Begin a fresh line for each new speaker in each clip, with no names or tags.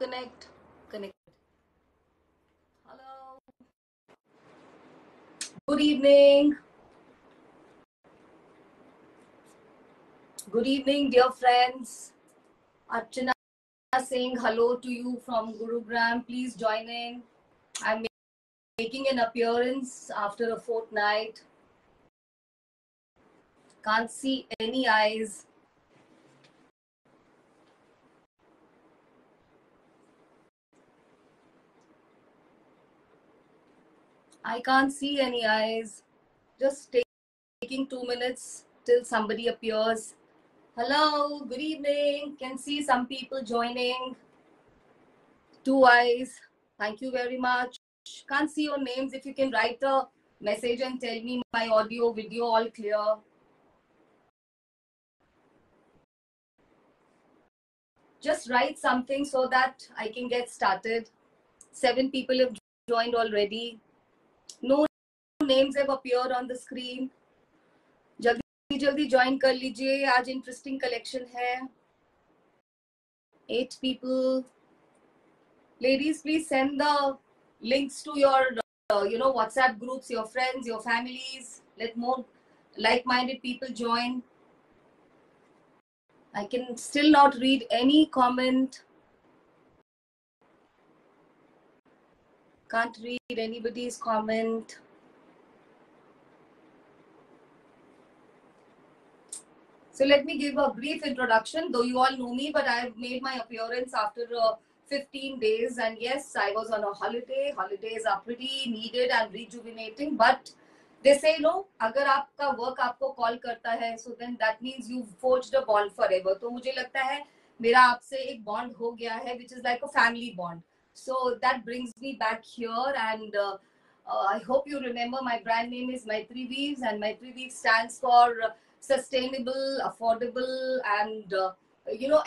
connect. Connect. Hello. Good evening. Good evening, dear friends. Archana saying hello to you from Gurugram. Please join in. I'm making an appearance after a fortnight. Can't see any eyes. I can't see any eyes. Just taking 2 minutes till somebody appears. Hello, good evening. Can see some people joining. 2 eyes. Thank you very much. Can't see your names. If you can write a message and tell me my audio, video all clear. Just write something so that I can get started. 7 people have joined already. No names have appeared on the screen. जल्दी जल्दी join कर लीजिए. आज interesting collection है. 8 people. Ladies, please send the links to your WhatsApp groups, your friends, your families. Let more like-minded people join. I can still not read any comment. Can't read anybody's comment. So let me give a brief introduction. Though you all know me, but I've made my appearance after 15 days. And yes, I was on a holiday. Holidays are pretty needed and rejuvenating. But they say, no, अगर आपका work आपको call करता है, so then that means you've forged a bond forever. तो मुझे लगता है मेरा आपसे एक bond हो गया है, which is like a family bond. So that brings me back here, and I hope you remember my brand name is Maitri Weaves, and Maitri Weaves stands for sustainable, affordable, and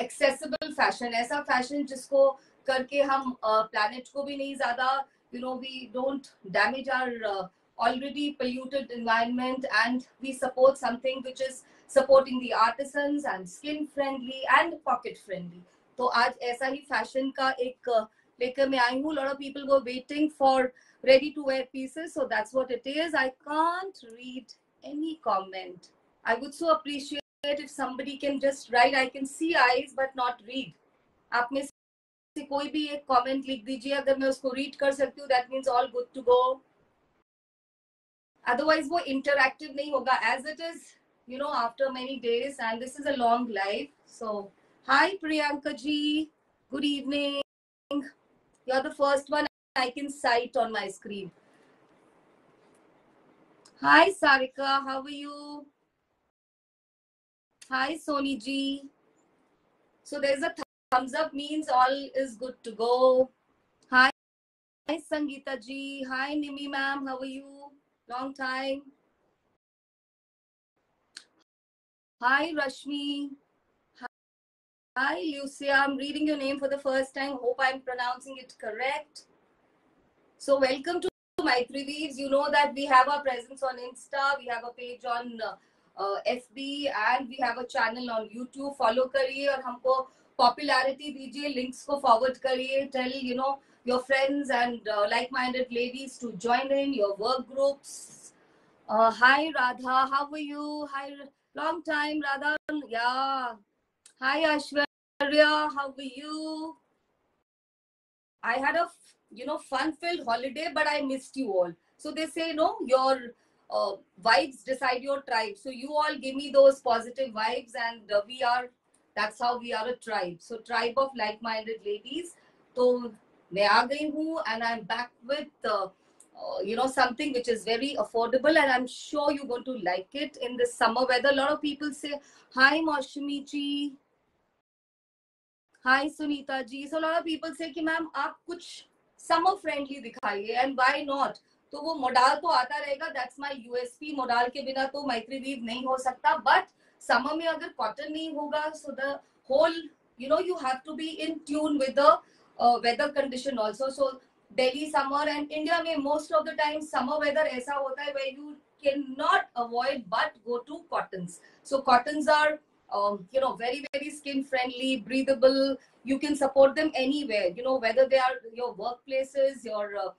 accessible fashion. ऐसा fashion जिसको करके हम planet को भी नहीं ज़्यादा we don't damage our already polluted environment, and we support something which is supporting the artisans and skin friendly and pocket friendly. तो आज ऐसा ही fashion का एक लेकर मैं आई हूँ. Lot of people were waiting for ready to wear pieces, so that's what it is. I can't read any comment. I would so appreciate if somebody can just write. I can see eyes but not read. आप में से कोई भी एक comment लिख दीजिए. अगर मैं उसको read कर सकती हूँ, that means all good to go. Otherwise वो interactive नहीं होगा, as it is after many days, and this is a long live. So hi Priyanka ji, good evening. You're the first one I can sight on my screen. Hi Sarika, how are you? Hi Soni ji. So there's a thumbs up, means all is good to go. Hi Sangeeta ji. Hi Nimi ma'am, how are you? Long time. Hi Rashmi. Hi Lucia. I'm reading your name for the first time. Hope I'm pronouncing it correct. So welcome to Maitri Weaves. You know that we have our presence on Insta. We have a page on FB, and we have a channel on YouTube. Follow करिए और हमको popularity दीजिए. Links को forward करिए. Tell your friends and like-minded ladies to join in your work groups. Hi Radha, how are you? Hi, long time Radha. Yeah. Hi Ashwarya, how are you? I had a fun-filled holiday, but I missed you all. So they say, no, your vibes decide your tribe. So you all give me those positive vibes, and that's how we are a tribe. So tribe of like-minded ladies. So मैं आ गई हूँ, and I'm back with something which is very affordable, and I'm sure you're going to like it in this summer weather. A lot of people say, hi Maushami ji. Hi Sunita ji. So a lot of people say कि ma'am आप कुछ summer friendly दिखाइए, and why not? तो वो modal तो आता रहेगा. That's my USP. Modal के बिना तो Maitri Weave नहीं हो सकता. But summer में अगर cotton नहीं होगा, so the whole you have to be in tune with the weather condition also. So Delhi summer and India में most of the time summer weather ऐसा होता है where you cannot avoid but go to cottons. So cottons are very, very skin friendly, breathable. You can support them anywhere, whether they are your workplaces, your,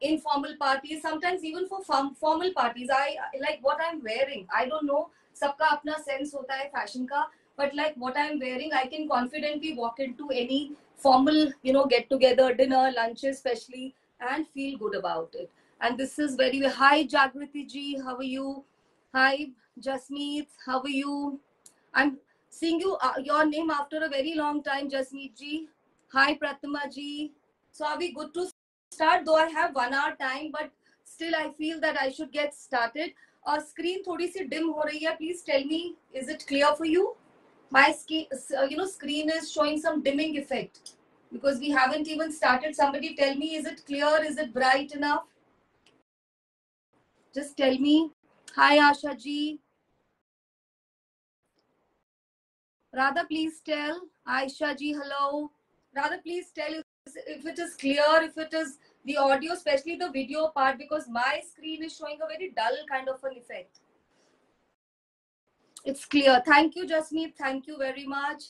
informal parties, sometimes even for formal parties. I like what I'm wearing. I don't know, sabka apna sense hota hai fashion ka, but like what I'm wearing, I can confidently walk into any formal, get together, dinner, lunches, especially, and feel good about it. And this is very, hi Jagriti ji, how are you? Hi Jasmeet, how are you? I'm seeing your name after a very long time, Jasmeet ji. Hi Pratima ji. So are we good to start? Though I have 1 hour time, but still I feel that I should get started. Screen थोड़ी सी dim हो रही है. Please tell me, is it clear for you? My screen is showing some dimming effect because we haven't even started. Somebody tell me, is it clear? Is it bright enough? Just tell me. Hi Asha ji. Radha, please tell. Aisha ji, hello. Radha, please tell if it is clear, if it is the audio, especially the video part, because my screen is showing a very dull kind of an effect. It's clear. Thank you, Jasmeet. Thank you very much.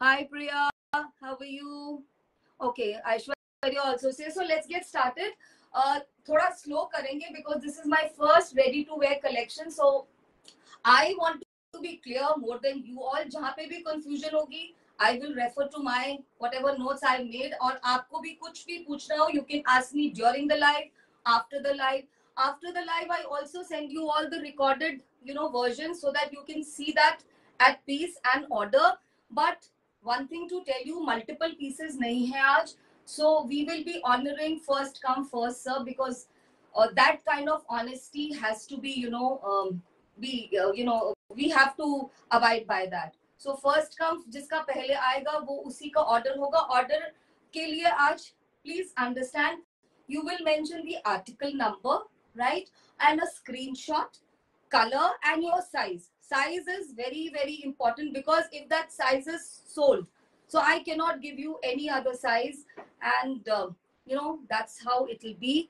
Hi, Priya. How are you? Okay, Aishwarya also says. So let's get started. Thoda slow karenge because this is my first ready-to-wear collection. So I want to be clear more than you all. जहाँ पे भी confusion होगी, I will refer to my whatever notes I made. और आपको भी कुछ भी पूछना हो, you can ask me during the live, after the live. After the live, I also send you all the recorded, versions so that you can see that at peace and order. But one thing to tell you, multiple pieces नहीं है आज. So we will be honoring first come first serve because that kind of honesty has to be, we have to abide by that. So first come जिसका पहले आएगा वो उसी का order होगा. Order के लिए आज please understand, you will mention the article number, right, and a screenshot, color, and your size. Size is very, very important because if that size is sold, so I cannot give you any other size, and that's how it will be.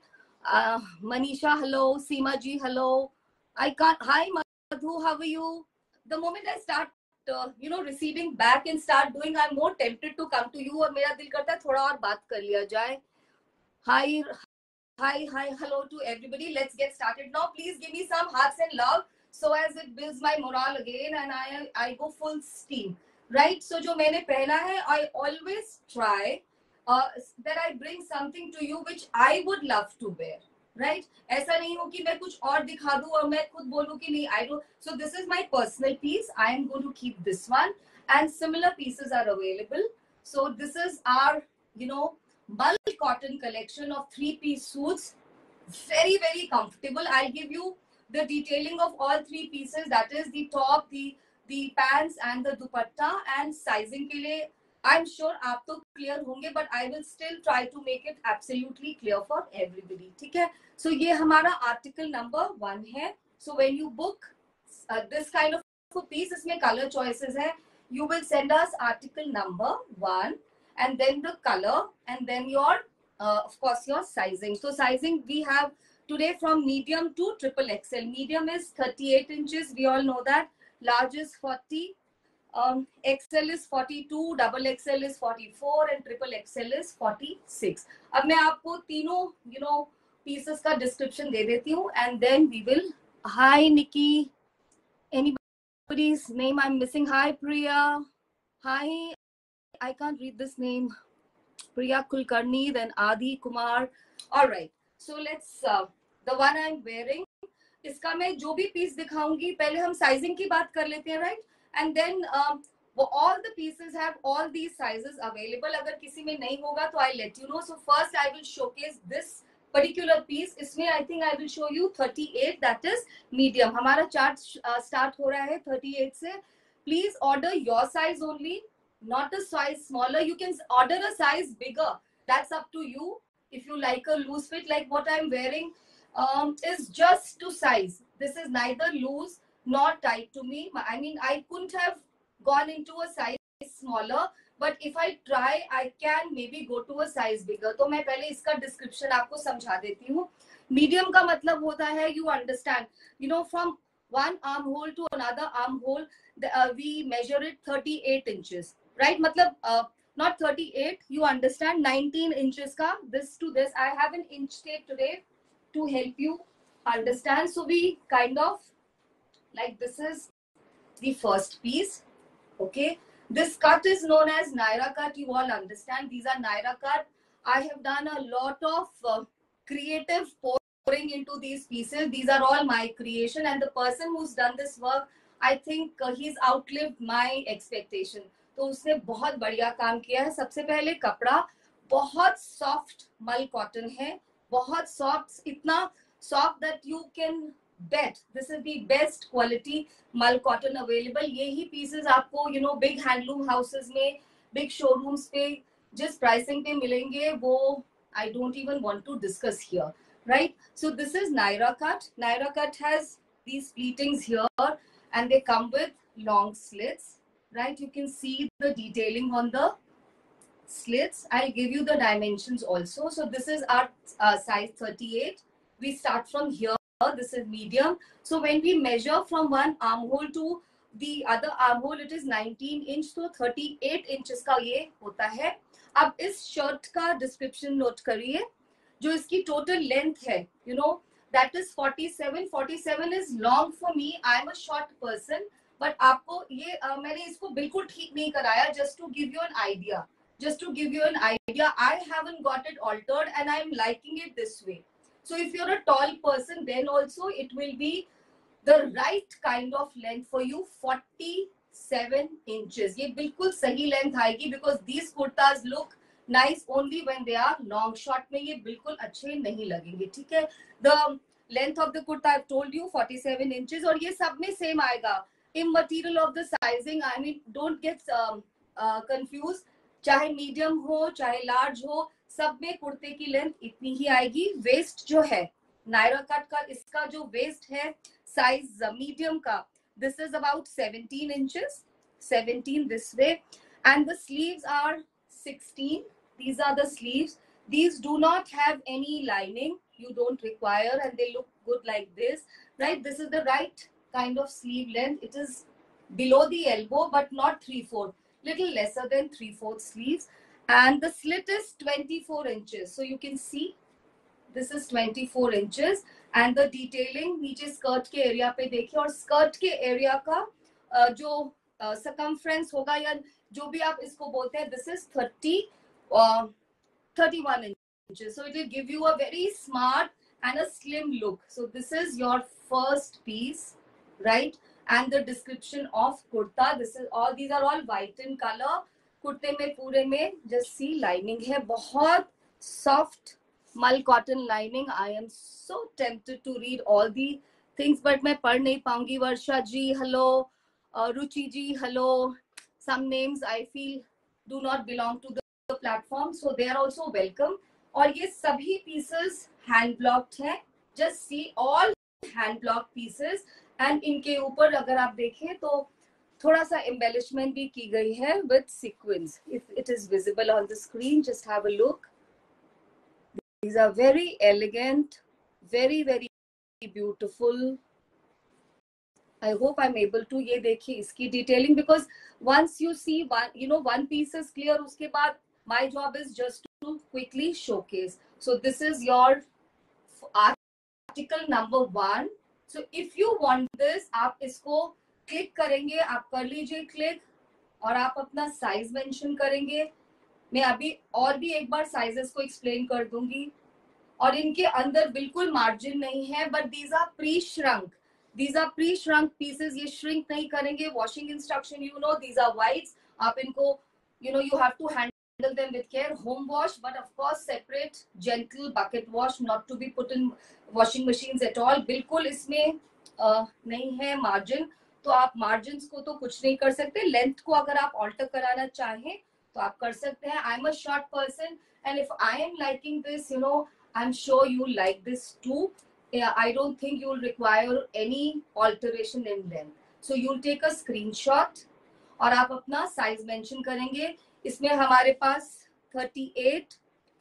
Manisha, hello. Seema ji, hello. I can't. Hi, Madhu, how are you? The moment I start, receding back and start doing, I'm more tempted to come to you. और मेरा दिल करता है थोड़ा और बात कर लिया जाए. Hi, hello to everybody. Let's get started now. Please give me some hearts and love so as it builds my morale again and I go full steam. Right? So जो मैंने पहना है, I always try that I bring something to you which I would love to wear. Right? ऐसा नहीं हो कि मैं कुछ और दिखा दूं और मैं खुद बोलूं कि नहीं, I don't. So this is my personal piece. I am going to keep this one, and similar pieces are available. So this is our, bulk cotton collection of 3-piece suits. Very, very comfortable. I'll give you the detailing of all 3 pieces. That is the top, the pants, and the dupatta. And sizing के लिए, I'm sure आप तो clear होंगे, but I will still try to make it absolutely clear for everybody. ठीक है? So ये हमारा article number 1 है. So when you book this kind of a piece, इसमें color choices है. You will send us article number 1, and then the color, and then your, of course, your sizing. So sizing we have today from medium to triple XL. Medium is 38 inches. We all know that. Large is 40. XL is 42, double XL is 44, and triple XL is 46. अब मैं आपको तीनों, pieces का description दे देती हूँ, and then we will. Hi Nikki. Anybody's name I'm missing? Hi Priya. Hi. I can't read this name. Priya Kulkarni, then Adi Kumar. All right. So let's, the one I'm wearing, इसका मैं जो भी piece दिखाऊंगी, पहले हम sizing की बात कर लेते हैं, right? And then all the pieces have all these sizes available. अगर किसी में नहीं होगा तो I'll let you know. So first I will showcase this particular piece. इसमें I think I will show you 38. That is medium. हमारा chart start हो रहा है 38 से. Please order your size only. Not a size smaller. You can order a size bigger. That's up to you. If you like a loose fit like what I'm wearing, is just to size. This is neither loose nor tight to me. I mean, I couldn't have gone into a size smaller, but if I try, I can maybe go to a size bigger. तो मैं पहले इसका description आपको समझा देती हूँ. Medium का मतलब होता है, you understand, from one armhole to another armhole, we measure it 38 inches, right? Matlab, not 38, you understand, 19 inches ka, this to this. I have an inch tape today to help you understand. So we kind of, like, this is the first piece, okay? This cut is known as Naira cut. You all understand, these are Naira cut. I have done a lot of creative pouring into these pieces. These are all my creation, and the person who's done this work, I think he's outlived my expectation. तो उसने बहुत बढ़िया काम किया है. सबसे पहले कपड़ा बहुत सॉफ्ट मल कॉटन है, बहुत सॉफ्ट, इतना soft that you can bet this is the best quality mal cotton available. यही pieces आपको big handloom houses में, big showrooms पे जिस pricing पे मिलेंगे वो I don't even want to discuss here, right? So this is Naira cut. Naira cut has these pleatings here and they come with long slits, right? You can see the detailing on the slits. I'll give you the dimensions also. So this is our size 38. We start from here. This is medium. So when we measure from one armhole to the other armhole, it is 19 inch. So 38 inches का ये होता है. अब इस shirt का description note करिए. जो इसकी टोटल लेंथ है, that is 47. 47 is long for me. I am a short person. But आपको ये मैंने इसको बिल्कुल ठीक नहीं कराया. Just to give you an idea. Just to give you an idea, I haven't got it altered and I am liking it this way. So if you're a tall person, then also it will be the right kind of length for you. 47 inches. ये बिल्कुल सही length आएगी because these kurtas look nice only when they are long. Short में ये बिल्कुल अच्छे नहीं लगेंगे, ठीक है? The length of the kurta I've told you 47 inches और ये सब में same आएगा. Immaterial of the sizing, I mean, don't get confused. चाहे मीडियम हो चाहे लार्ज हो, सब में कुर्ते की लेंथ इतनी ही आएगी. वेस्ट जो है नायरा कट का, इसका जो वेस्ट है साइज मीडियम का, this is about 17 inches, 17 this way. And the sleeves are 16. These are the sleeves. These do not have any lining. You don't require, and they look good like this, right? This is the right kind of sleeve length. It is below the elbow, but not 3/4. Little lesser than 3/4 sleeves, and the slit is 24 inches. So you can see this is 24 inches, and the detailing नीचे skirt के area पे देखिए, और skirt के area का जो circumference होगा या जो भी आप इसको बोलते हैं, this is 31 inches. So it will give you a very smart and a slim look. So this is your first piece, right? And the description of kurta, this is all, these are all white in color. कुर्ते में पूरे में just see lining है, बहुत soft मल cotton lining. I am so tempted to read all the things, but मैं पढ़ नहीं पाऊंगी. वर्षा जी hello, Ruchi ji hello. Some names I feel do not belong to the platform, so they are also welcome. और ये सभी pieces hand blocked है. Just see all hand blocked pieces. And इनके ऊपर अगर आप देखें तो थोड़ा सा एम्बेलिशमेंट भी की गई है with sequence. If it is visible on the screen, just have a look. These are very elegant, very very beautiful. I hope I am able to, ये देखिए इसकी detailing, because once you see one piece is clear, उसके बाद my job is just to quickly showcase. So this is your article number 1. So if you want this, आप इसको click करेंगे, आप कर लीजिए क्लिक, और आप अपना साइज मेंशन करेंगे. मैं अभी और भी एक बार साइजेस को एक्सप्लेन कर दूंगी. और इनके अंदर बिल्कुल मार्जिन नहीं है, but these are pre shrunk. These are pre shrunk pieces. ये श्रिंक नहीं करेंगे. Washing instruction these are whites. आप इनको you have to handle them with care. Home wash, but of course separate gentle bucket wash, not to be put in washing machines at all. बिल्कुल इसमें नहीं है margin, तो आप margins को तो कुछ नहीं कर सकते. लेंथ को अगर आप ऑल्टर कराना चाहें तो आप कर सकते हैं. I am a short person, and if I am liking this, I am sure you like this too. I don't think you will require any alteration in length. So you'll take a screenshot और आप अपना size mention करेंगे. इसमें हमारे पास 38,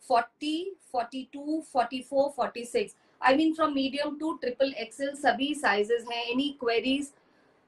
40, 42, 44, 46. I mean from medium to triple XL सभी sizes हैं. Any queries?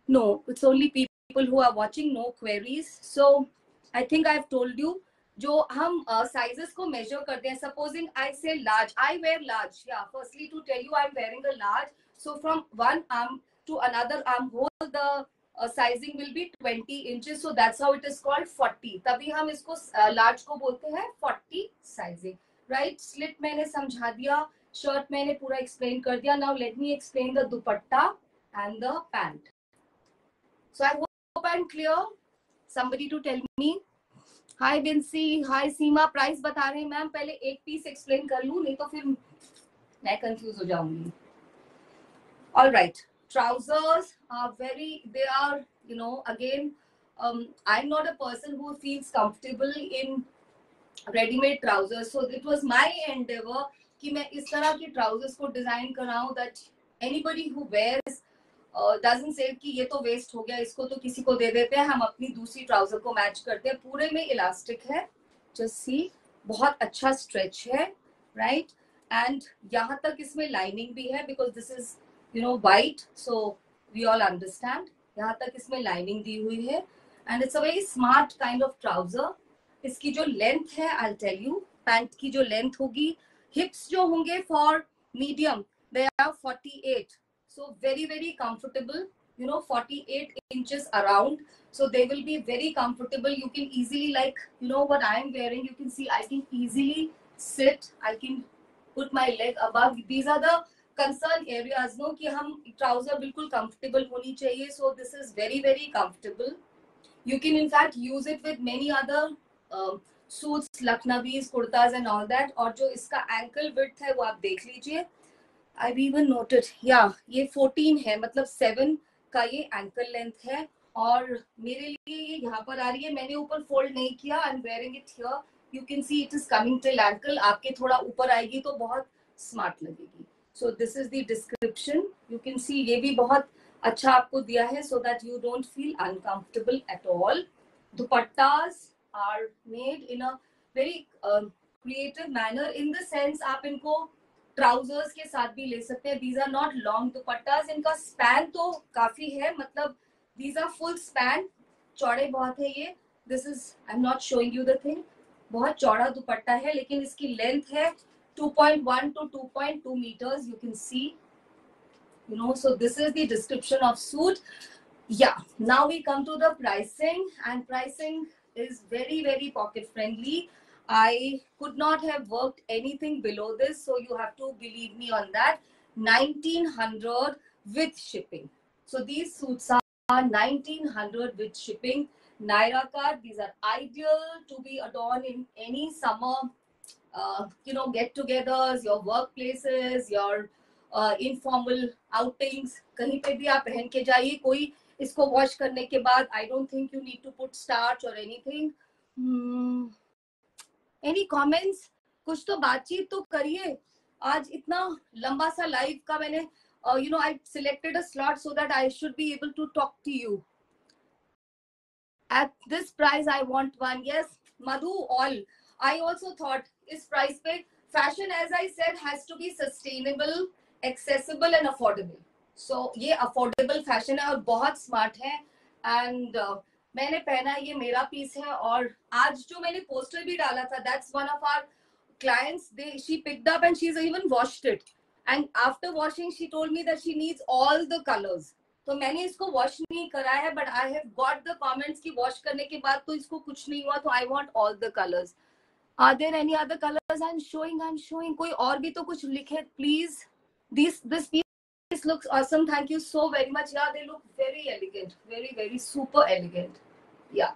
No, it's only people who are watching, no queries. So I think I've told you जो हम sizes को measure करते हैं. Supposing I say large, I wear large. Yeah, firstly to tell you I'm wearing a large. So from one arm to another armhole, the sizing will be 20 inches. So that's how it is called 40. तभी हम इसको large को बोलते हैं 40 sizing. Right? Slit मैंने समझा दिया. Shirt मैंने पूरा explain कर दिया. Now let me explain the dupatta and the pant. So I hope I'm clear. Somebody to tell me. Hi Vincy, hi Seema. Price बता रहे हैं मैम. पहले एक piece explain कर लूँ, नहीं तो फिर मैं confuse हो जाऊंगी. All right. Trousers are they are, you know, again, I'm not a person who feels comfortable in ready-made trousers. So it was my endeavor कि मैं इस तरह के trousers को design कराऊं that anybody who wears doesn't say कि ये तो waste हो गया, इसको तो किसी को दे देते हैं, हम अपनी दूसरी ट्राउजर को मैच करते हैं. पूरे में इलास्टिक है, जस्ट सी, बहुत अच्छा स्ट्रेच है, राइट. एंड यहाँ तक इसमें लाइनिंग भी है because this is you know white, so we all understand. यहाँ तक इसमें लाइनिंग दी हुई है and it's a very smart kind of trouser. इसकी जो लेंथ है, I will tell you, pant की जो लेंथ होगी, हिप्स जो होंगे for medium they are 48. So very comfortable, you know, 48 inches around. So they will be very comfortable. You can easily, like, you know what I am wearing, you can see I can easily sit. I can put my leg above. These are the concern areas, no, कि हम trouser बिल्कुल comfortable होनी चाहिए. So this is very comfortable. You can in fact use it with many other suits, Lucknowi's, kurtas and all that. और जो इसका ankle width है वो आप देख लीजिए. I've even noted, yeah, ये 14 है, मतलब 7 का ये ankle length है. और मेरे लिए ये यहाँ पर आ रही है, मैंने ऊपर fold नहीं किया. I'm wearing it here. You can see it is coming till ankle. आपके थोड़ा ऊपर आएगी तो बहुत smart लगेगी. So this is the description. You can see ये भी बहुत अच्छा आपको दिया है so that you don't feel uncomfortable at all. Dupattas are made in a very creative manner in the sense आप इनको ट्राउजर्स के साथ भी ले सकते हैं. These are not long दुपट्टास. इनका स्पैन तो काफी है, मतलब दीज आर फुल स्पैन, चौड़े बहुत है ये. This is, I am not showing you the thing, बहुत चौड़ा दुपट्टा है, लेकिन इसकी लेंथ है 2.1 to 2.2 meters. You can see, you know, so this is the description of suit. Yeah, now we come to the pricing, and pricing is very pocket friendly. I could not have worked anything below this, so you have to believe me on that. 1900 with shipping. So these suits are 1900 with shipping. Naira cut, these are ideal to be adorned in any summer, you know, get-togethers, your workplaces, your informal outings. कहीं पे भी आप पहन के जाइए. कोई इसको wash करने के बाद I don't think you need to put starch or anything. Any comments? कुछ तो बातचीत तो करिए. आज इतना लंबा सा लाइव का मैंने you know, I selected a slot so that I should be able to talk to you. At this price I want one. Yes, Madhu, all. I also thought इस price पे fashion, as I said, has to be sustainable, accessible and affordable. So ये affordable fashion है और बहुत smart है. And मैंने पहना, ये मेरा पीस है. और आज जो मैंने पोस्टर भी डाला था, that's one of our clients. She picked up and she's even washed it. And after washing, she told me that she needs all the colors. तो मैंने इसको वॉश नहीं कराया है, but I have got the comments कि wash करने के बाद तो इसको कुछ नहीं हुआ, तो I want all the colors. Are there any other colors? I'm showing. कोई और भी तो कुछ लिखे, please. This piece looks awesome. Thank you so very much. Yeah, they look very elegant, very super elegant. Yeah.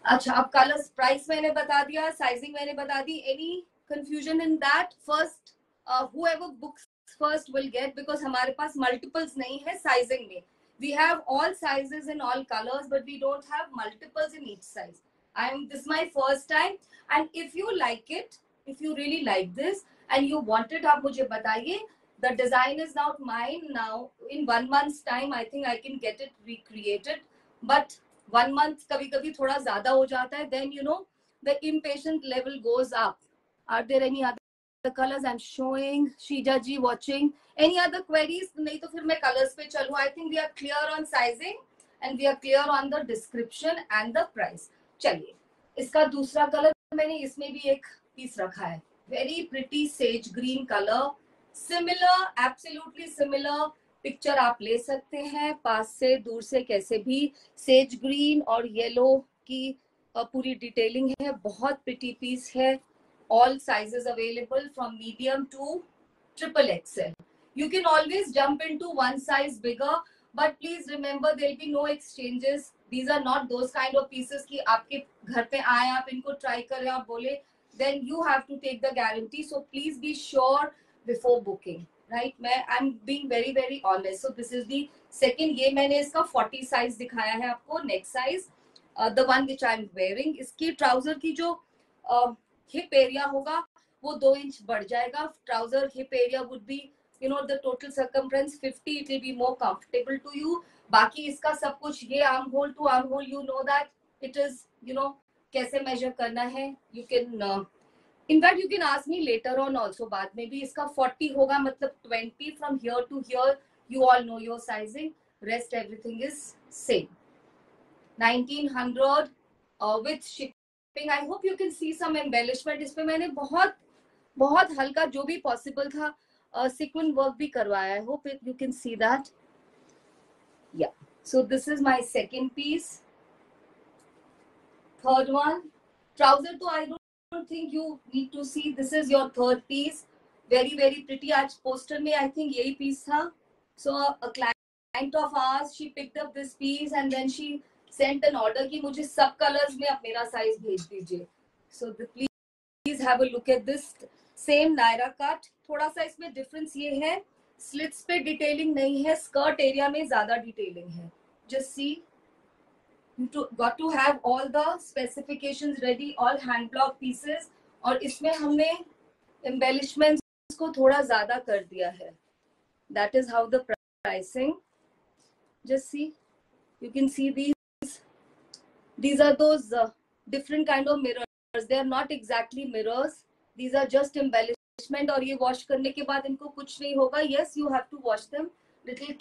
अच्छा, अब colors, price मैंने बता दिया, sizing मैंने बता दी. Any confusion in that? First, whoever books first will get, because हमारे पास multiples नहीं है sizing में. We have all sizes in all colors, but we don't have multiples in each size. This is my first time, and if you like it, if you really like this and you want it, आप मुझे बताइए. The design is not mine now. In 1 month's time, I think I can get it recreated. But 1 month कभी-कभी थोड़ा ज़्यादा हो जाता है. Then you know the impatient level goes up. Are there any other the colors I'm showing. Shija ji watching. Any other queries? नहीं तो फिर मैं colors पे चलूँ. I think we are clear on sizing and we are clear on the description and the price. चलिए, इसका दूसरा color मैंने इसमें भी एक piece रखा है. Very pretty sage green color. Similar, absolutely similar. Picture आप ले सकते हैं पास से दूर से कैसे भी. सेज ग्रीन और येलो की पूरी डिटेलिंग है. बहुत प्रिटी पीस है. All sizes available from medium to triple XL. You can always jump into one size bigger, but please remember there'll be no exchanges. These are not those kind of pieces कि आपके घर पे आए आप इनको try करें और बोले, then you have to take the guarantee. So please be sure before booking. Right? I'm being very very honest. So this is the second. ये मैंने इसका 40 size दिखाया है आपको. Next size, the one which I'm wearing. इसकी trouser की जो hip area होगा वो 2 इंच बढ़ जाएगा. Trouser hip area would be, you know, the total circumference 50. It will be more comfortable to you. बाकी इसका सब कुछ ये arm hole to arm hole, you know that it is, you know, कैसे measure करना है. You can in fact you can ask me later on also. बाद में भी इसका 40 होगा मतलब 20 from here to here. You all know your sizing. Rest everything is same. 1900 with shipping. I hope you can see some embellishment. इसमें मैंने बहुत बहुत हल्का जो भी possible था sequin work भी करवाया. I hope you can see that. Yeah. So this is my second piece. Third one. Trouser तो I don't think you need to see. This is your third piece. Very very pretty. आज poster में I think यही piece था. So a client of ours, she picked up this piece and then she sent an order कि मुझे सब colors में आप मेरा size भेज दीजिए. So please have a look at this. Same Naira cut. थोड़ा सा इसमें difference ये है, slits पे detailing नहीं है, skirt area में ज़्यादा detailing है. Just see. You got to have all the specifications ready, all hand block pieces. और इसमें हमने embellishments को थोड़ा ज़्यादा कर दिया है. That is how the pricing. Just see. You can see these. These are those different kind of mirrors. They are not exactly mirrors. These are just embellishment. और ये wash करने के बाद इनको कुछ नहीं होगा. Yes, you have to wash them little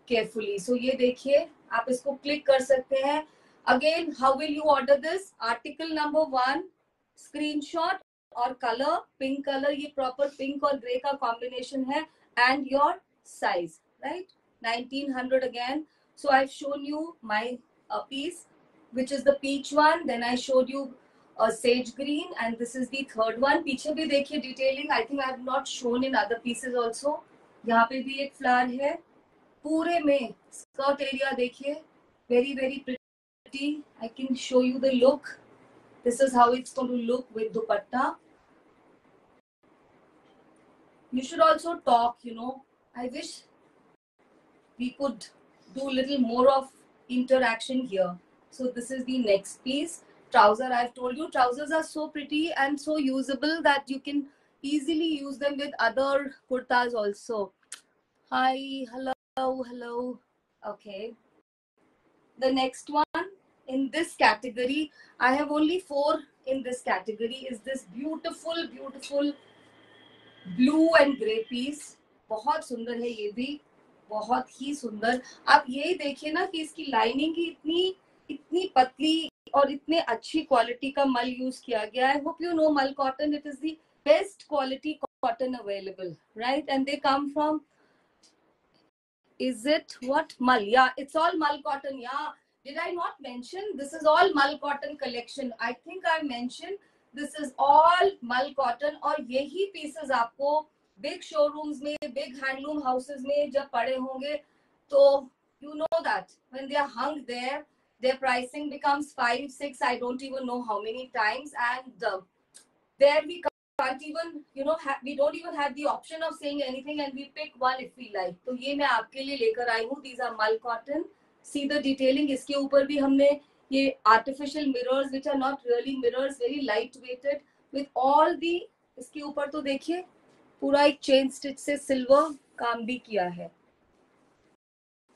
carefully. So ये देखिए, आप इसको click कर सकते हैं. Again, how will you order this? Article number 1, screenshot और color, pink color. ये proper pink और grey का combination है. And your size, right? 1900 again. So I've shown you my piece, which is the peach one. Then I showed you a sage green, and this is the third one. पीछे भी देखिए detailing. I think I have not shown in other pieces also. यहाँ पे भी एक flower है. पूरे में skirt area देखिए. Very very pretty. I can show you the look. This is how it's going to look with dupatta. You should also talk, you know. I wish we could do a little more of interaction here. So this is the next piece. Trouser, I've told you, trousers are so pretty and so usable that you can easily use them with other kurtas also. Hi, hello. Okay. The next one in this category, I have only 4 in this category, is this beautiful blue and grey piece. बहुत सुंदर है ये भी, बहुत ही सुंदर. आप यही देखिए ना कि इसकी लाइनिंग की इतनी पतली और इतने अच्छी क्वालिटी का मल यूज किया गया है. होप यू नो मल cotton. It is the best quality cotton available, right? And they come from, is it what? Mal. Yeah, it's all Mal cotton. Yeah. Did I not mention? This is all Mal cotton collection. I think I mentioned this is all Mal cotton. और यही pieces आपको big showrooms में, big handloom houses में जब पड़े होंगे, तो you know that when they are hung there, their pricing becomes 5, 6, I don't even know how many times, and there we can't even, you know, we don't even have the option of saying anything, and we pick one if we like. तो ये मैं आपके लिए लेकर आई हूँ. These are Mal cotton. See the detailing. इसके ऊपर भी हमने ये artificial mirrors, which are not really mirrors, very light weighted, with all the, इसके ऊपर तो देखिए पूरा एक chain stitch से silver काम भी किया है.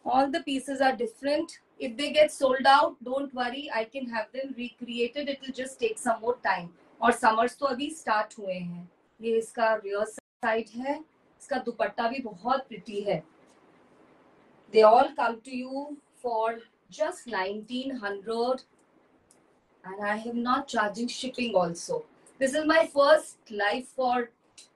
All the pieces are different. If they get sold out, don't worry, I can have them recreated. It will just take some more time. और summers तो अभी start हुए हैं. ये इसका रियर साइड है. इसका दुपट्टा भी बहुत प्रिटी है. They all come to you for just 1900 and I am not charging shipping also. This is my first live for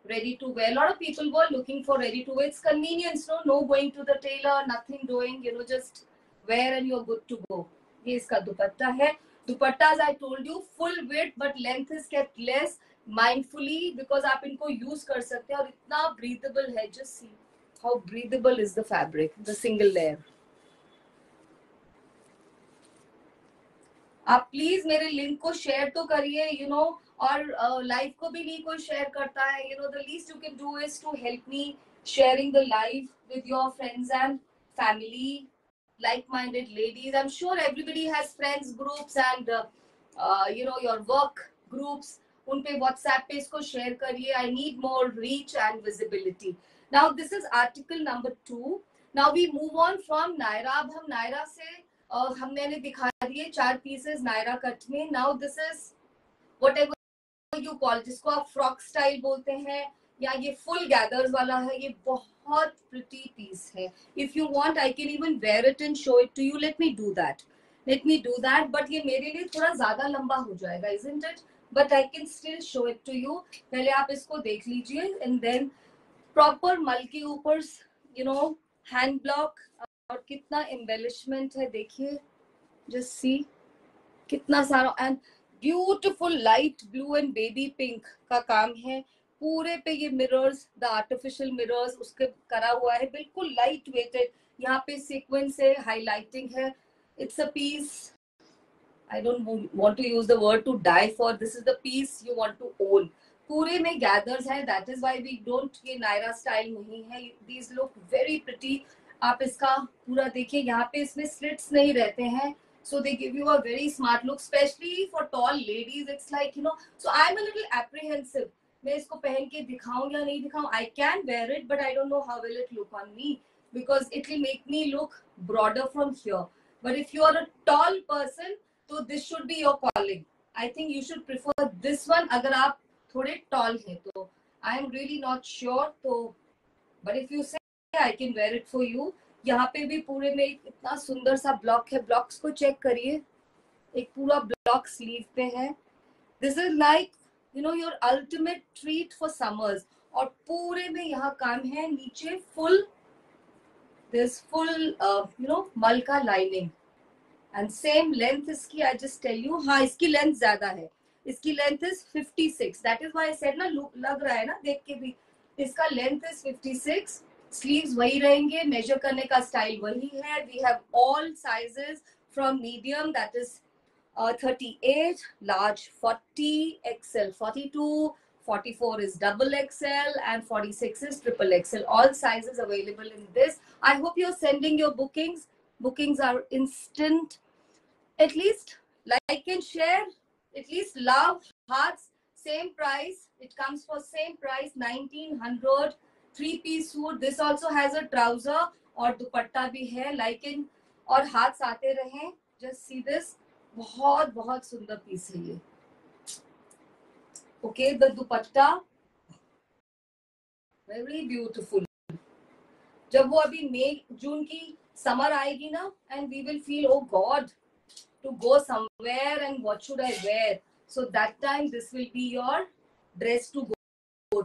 ready to wear. A lot of people were looking for ready to wear. It's convenience, no going to the tailor, nothing doing, just wear and you're good to go. ये इसका दुपट्टा है. दुपट्टा, as I told you, full width but length is kept less mindfully because आप इनको use कर सकते हैं और इतना breathable है. Just see how breathable is the fabric, the single layer. आप प्लीज मेरे लिंक को शेयर तो करिए, और लाइव को भी नहीं कोई शेयर करता है. The least you can do is to help me sharing the live with your friends and family, like-minded ladies. I'm sure everybody has friends groups and your work groups. उन पे WhatsApp पे इसको share करिए. I need more reach and visibility. Now this is article number 2. Now we move on from Naira. अब हम नायरा से हमने दिखा दिए 4 पीसेस नायरा कट में. Now this is whatever you call, जिसको आप फ्रॉक स्टाइल बोलते हैं या ये फुल गैदर्स वाला है. ये बहुत प्रिटी पीस है. If you want I can even wear it and show it to you. Let me do that. But ये मेरे लिए थोड़ा ज्यादा लंबा हो जाएगा, isn't it? But I can still show it to you. पहले आप इसको देख लीजिए एंड देन प्रॉपर मल के ऊपर हैंड ब्लॉक और कितना एम्बेलिशमेंट है देखिए. जस्ट सी कितना सारा and beautiful light blue and baby pink का काम है. पूरे पे ये मिरर्स, द आर्टिफिशियल मिरर्स उसके करा हुआ है. बिल्कुल लाइट वेटेड. यहाँ पे सीक्वेंस है, हाईलाइटिंग है. It's a piece I don't want to use the word to die for. This is the piece you want to own. पूरे में गैदर्स है. That is why we don't, ये Naira style नहीं है. These look very pretty. आप इसका पूरा देखिए, यहाँ पे इसमें स्लिट्स नहीं रहते हैं. So they give you a very smart look, especially for tall ladies. It's like, so I'm a little apprehensive. मैं इसको पहन के दिखाऊं या नहीं दिखाऊं. I can wear it, but I don't know how will it look on me because it will make me look broader from here. But if you are a tall person, so this should be your calling. I think you should prefer this one. अगर आप थोड़े tall हैं तो I am really not sure. तो but if you say I can wear it for you. यहाँ पे भी पूरे में इतना सुंदर सा ब्लॉक है. ब्लॉक्स को चेक करिए. एक पूरा ब्लॉक स्लीव पे है. This is like your ultimate treat for summers. और पूरे में यहाँ काम है. नीचे फुल मल का लाइनिंग एंड सेम लेंथ इसकी. आई जस्ट टेल यू, हाँ इसकी लेंथ ज्यादा है. इसकी length is 56. That is why I said ना, लग रहा है ना देख के भी. इसका लेंथ इज 56. स्लीव्स वही रहेंगे. मेजर करने का स्टाइल वही है. We have all sizes from medium that is 38, large 40, XL 42, 44 is double XL and 46 is triple XL. All sizes available in this. I hope you're sending your bookings. Bookings are instant. At least like and share. At least love, hearts, same price. It comes for same price, 1900. 3-piece suit. This also has a trouser और दुपट्टा भी है. लाइकिन और हाथ आते रहे. Just see this. बहुत बहुत सुंदर पीस है ये. Okay, the dupatta very beautiful. जब वो अभी मई जून की समर आएगी ना, and we will feel oh God to go somewhere and what should I wear. So that time this will be your dress to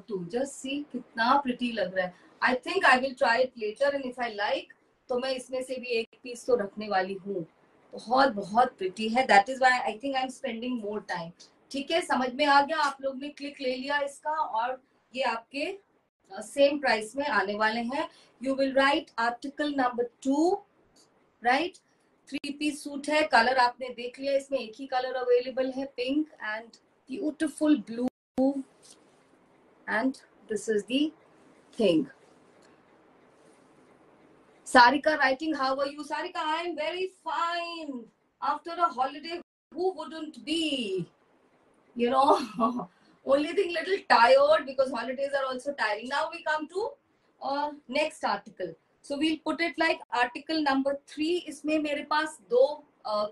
to. Just see कितना pretty लग रहा है. I think I will try it later and if I like तो मैं इसमें से भी एक पीस तो रखने वाली हूँ. बहुत बहुत प्रिटी है. That is why I think I'm spending more time. ठीक है, समझ में आ गया. आप लोग ने क्लिक ले लिया इसका और ये आपके सेम प्राइस में आने वाले हैं. You will write article number 2, right? 3-piece suit है. कलर आपने देख लिया. इसमें एक ही कलर अवेलेबल है, pink and beautiful blue. And this is the thing. Sarika writing, how are you? Sarika, I am very fine. After a holiday, who wouldn't be? Only thing little tired because holidays are also tiring. Now we come to next article. So we'll put it like article number 3. इसमें मेरे पास 2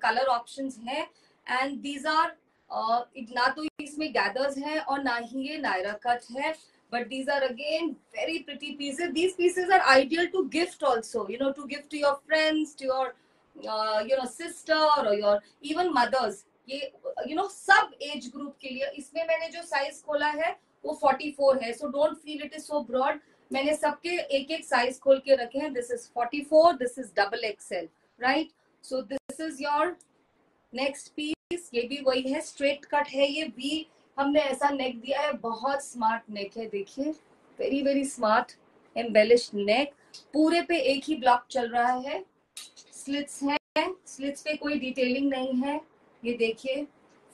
color options हैं and these are ना तो इसमें gathers है और ना ही ये नायरा कट है, but these are again very pretty pieces. These pieces are ideal to gift also, you know, to give to your friends, to your sister or your even mothers. ये सब एज ग्रुप के लिए. इसमें मैंने जो size खोला है वो 44 है, so don't feel it is so broad. मैंने सबके एक एक साइज खोल के रखे हैं. This is 44, this is double XL, right? So this is your next piece. ये भी वही है, स्ट्रेट कट है. ये भी हमने ऐसा नेक दिया है, बहुत स्मार्ट नेक है. देखिए, वेरी वेरी स्मार्ट एम्बेलिश्ड नेक. पूरे पे एक ही ब्लॉक चल रहा है. स्लिट्स है, स्लिट्स पे कोई डिटेलिंग नहीं है. ये देखिए,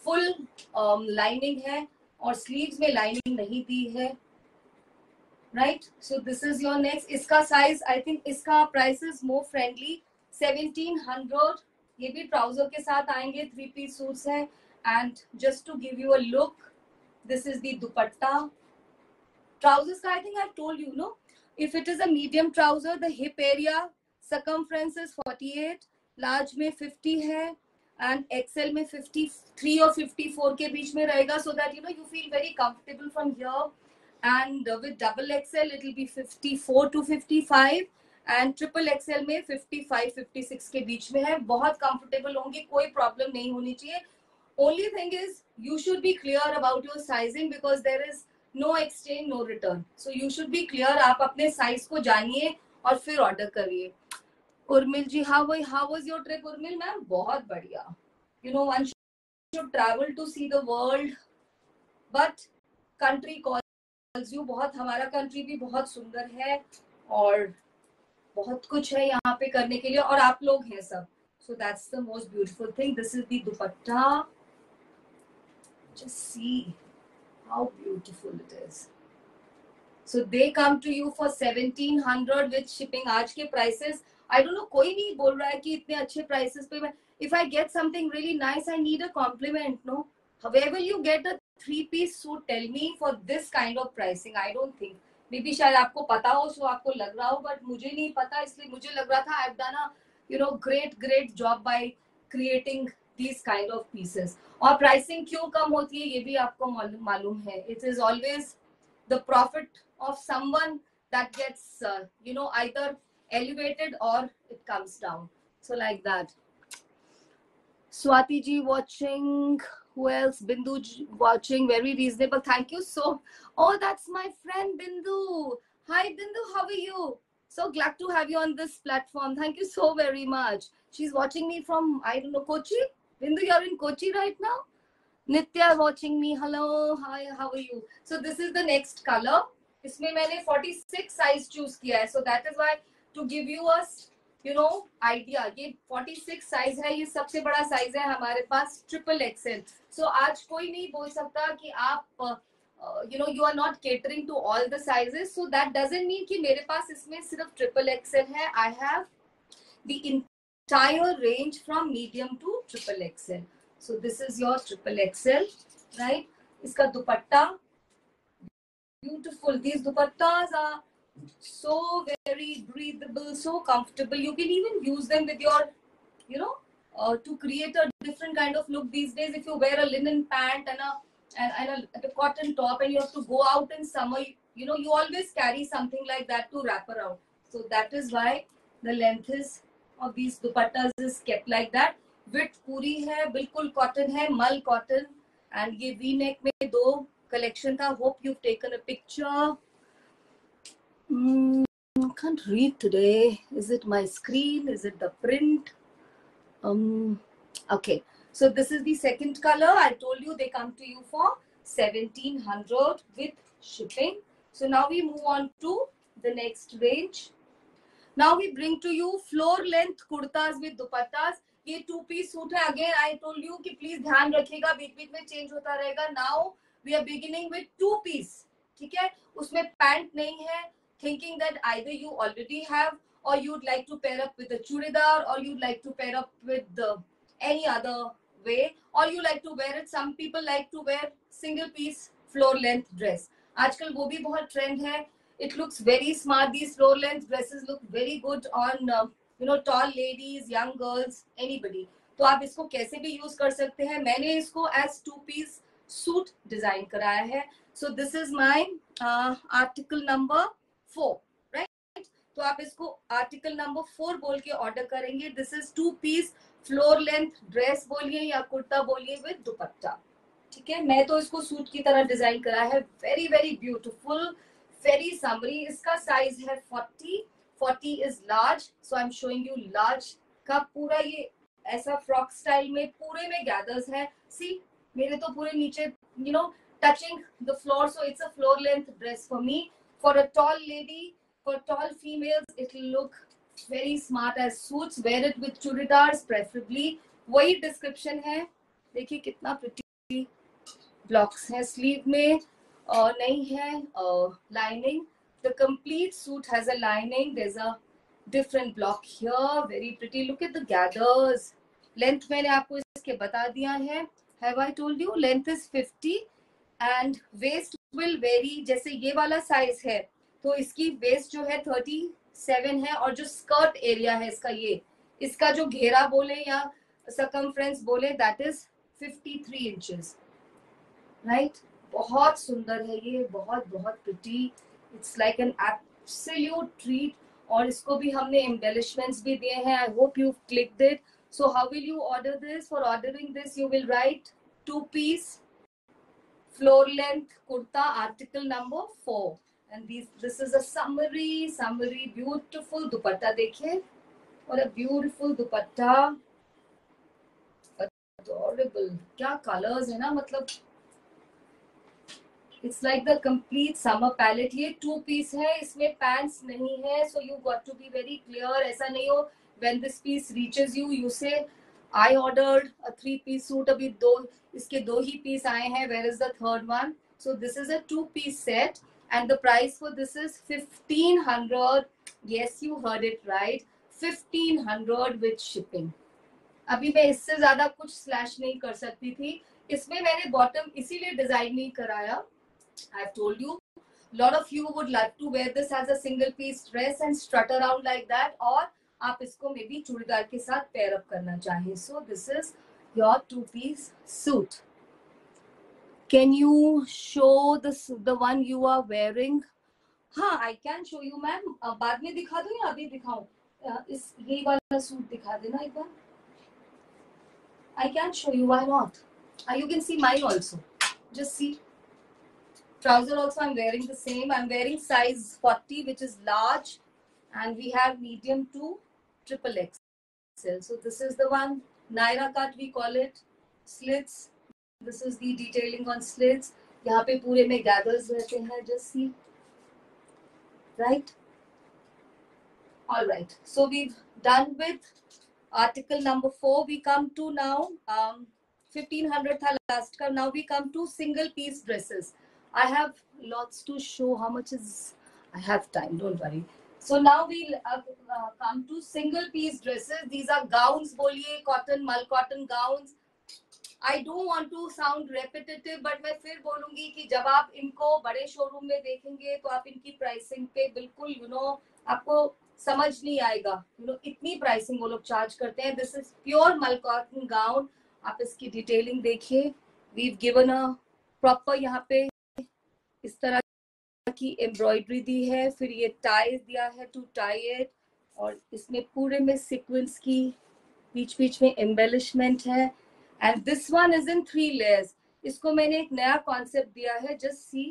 फुल लाइनिंग है और स्लीव्स में लाइनिंग नहीं दी है. Right, so this is your next. इसका साइज, आई थिंक इसका प्राइस इज मोर फ्रेंडली, 1700. ये भी ट्राउजर के साथ आएंगे. 3 पीस सूट्स हैं. And just to give you a look, this is the dupatta. Trousers ka, I think I've told you, no? If it is a medium trouser, the hip area circumference is 48, large में 50 है, and XL में 53 और 54 के बीच में रहेगा, so that you feel very comfortable from here. And with double XL, it will be 54 to 55. And triple XL में 55-56 के बीच में है. बहुत कंफर्टेबल होंगे, कोई प्रॉब्लम नहीं होनी चाहिए. Only thing is you should be clear about your sizing because there is no exchange, no return. So you should be clear. आप अपने साइज को जानिए और फिर ऑर्डर करिए. उर्मिल जी, how was your trip? Urmil ma'am, बहुत बढ़िया. One should travel to see the world, but country calls you. बहुत, हमारा कंट्री भी बहुत सुंदर है और बहुत कुछ है यहाँ पे करने के लिए, और आप लोग हैं सब. So that's the most beautiful thing. This is the dupatta. Just see how beautiful it is. So they come to you for 1700 with shipping. आज के prices, I don't know, कोई नहीं बोल रहा है कि इतने अच्छे prices पे मैं. If I get something really nice, I need a compliment, no? However you get a 3-piece suit, tell me for this kind of pricing. I don't think. Maybe शायद आपको पता हो, so आपको लग रहा हो, but मुझे नहीं पता, इसलिए मुझे लग रहा था I've done a great job by creating these kind of pieces. और pricing क्यों कम होती है ये भी आपको मालूम है. It is always the profit of someone that gets either elevated or it comes down. So like that. Swati ji watching. Who else? Bindu ji watching. Very reasonable. Thank you so. Oh, that's my friend Bindu. Hi Bindu, how are you? So glad to have you on this platform. Thank you so very much. She's watching me from, I don't know, Kochi. Bindu, you're in Kochi right now? Nitya watching me. Hello. Hi, how are you? So this is the next color. इसमें मैंने 46 size choose किया है. So that is why, to give you a idea, ये 46 size है. ये सबसे बड़ा size है हमारे पास, triple XL. So आज कोई नहीं बोल सकता कि आप you are not catering to all the sizes. So that doesn't mean कि मेरे पास इसमें सिर्फ triple XL है. I have the entire range from medium to triple XL. So this is your triple XL, right? इसका दुपट्टा, beautiful. These dupattas are so very breathable, so comfortable. You can even use them with your, to create a different kind of look these days. If you wear a linen pant and a cotton top and you have to go out in summer, you always carry something like that to wrap around. So that is why the length is of these dupattas is kept like that. Width पूरी है, बिल्कुल cotton है, मल cotton. And ये V-neck में 2 collection था. Hope you've taken a picture. I can't read today. Is it my screen? Is it the print? Okay. So this is the second color. I told you they come to you for 1700 with shipping. So now we move on to the next range. Now we bring to you floor length kurtas with dupattas. ये 2-piece suit है. Again I told you कि please ध्यान रखिएगा, बीच-बीच में change होता रहेगा. Now we are beginning with 2-piece. ठीक है? उसमें pant नहीं है. Thinking that either you already have, or you'd like to pair up with a churidar, or you'd like to pair up with any other way, or you like to wear it. Some people like to wear single piece floor length dress. आजकल वो भी बहुत trend है. It looks very smart. These floor length dresses look very good on tall ladies, young girls, anybody. तो आप इसको कैसे भी यूज कर सकते हैं. मैंने इसको एज 2 पीस सूट डिजाइन कराया है. सो this is my article number 4, right. तो आप इसको आर्टिकल नंबर 4 बोल के ऑर्डर करेंगे. This is 2 piece floor length dress बोलिए या कुर्ता बोलिए विद दुपट्टा. ठीक है, मैं तो इसको सूट की तरह डिजाइन करा है. Very very beautiful, very summary. इसका साइज है 40 is large, so I am showing you large का. पूरा ये ऐसा फ्रॉक स्टाइल में पूरे में गैदर्स है. सी, मेरे तो पूरे नीचे you know touching the floor, so it's a floor length dress for me. For a tall lady, for tall females, it will look very smart as suits. Wear it with churidars preferably. वही description है. देखिए कितना pretty blocks है sleeve में. नहीं है lining. The complete suit has a lining. There's a different block here. Very pretty. Look at the gathers. Length मैंने आपको इसके बता दिया है. Have I told you? Length is 50 and waist will vary. जैसे ये वाला साइज है तो इसकी वेस्ट जो है 37 है, और जो स्कर्ट एरिया है इसका, ये इसका जो घेरा बोले या सर्कमफ्रेंस बोले, दैट इज 53 इंचेस, राइट. बहुत सुंदर है ये, बहुत बहुत pretty. It's like an absolute treat. और इसको भी हमने एम्बेलिशमेंट्स भी दिए हैं. I hope you clicked it. So how will you order this? For ordering this you will write 2 piece floor length kurta article number 4, and this is a summary beautiful dupatta. देखिए, और a beautiful dupatta, adorable. क्या colors है ना, मतलब it's like the complete summer palette. ये 2 piece है, इसमें pants नहीं है, so you got to be very clear. ऐसा नहीं हो when this piece reaches you, you say I ordered a 3 piece suit. अभी इसके 2 ही पीस आए हैं. Where is the third one? So this is a 2 piece set and the price for this is 1500. Yes, you heard it right. 1500 with shipping. अभी मैं इससे ज्यादा कुछ slash नहीं कर सकती थी. इसमें मैंने बॉटम इसीलिए डिजाइन नहीं कराया. I've told you, lot of you would like to wear this as a single piece dress and strut around like that, और आप इसको मे बी चूड़ीदार के साथ पेयर अप करना चाहें. So this is your 2 piece suit. Can you show the one you are wearing? हाँ, I can show you ma'am. बाद में दिखा दूं या अभी दिखाऊं? इस ये वाला सूट दिखा देना एक बार. I can show you, why not? You can see mine also. Just see. Trouser also I'm wearing the same. I'm wearing size 40, which is large, and we have medium to triple XL. So this is the one, Naira cut we call it. Slits. This is the detailing on slits. यहाँ पे पूरे में gathers रहते हैं. Just see, right? All right. So we've done with article number 4. We come to now 1500 था last का. Now we come to single piece dresses. I have lots to show. How much is? I have time. Don't worry. So now we'll come to single piece dresses. These are gowns. बोलिए cotton, mal cotton gowns. I don't want to sound repetitive, but मैं फिर बोलूंगी कि जब आप इनको बड़े showroom में देखेंगे तो आप इनकी प्राइसिंग पे बिल्कुल आपको समझ नहीं आएगा. इतनी प्राइसिंग वो लोग चार्ज करते हैं. दिस इज प्योर मल कॉटन गाउन. आप इसकी डिटेलिंग देखिए. We've given a proper यहाँ पे इस तरह की एम्ब्रॉयडरी दी है. फिर ये टाई दिया है टू टाई इट, और इसमें पूरे में सीक्वेंस की बीच बीच में एम्बेलिशमेंट है. And this one is in 3 layers. इसको मैंने एक नया कॉन्सेप्ट दिया है. Just see,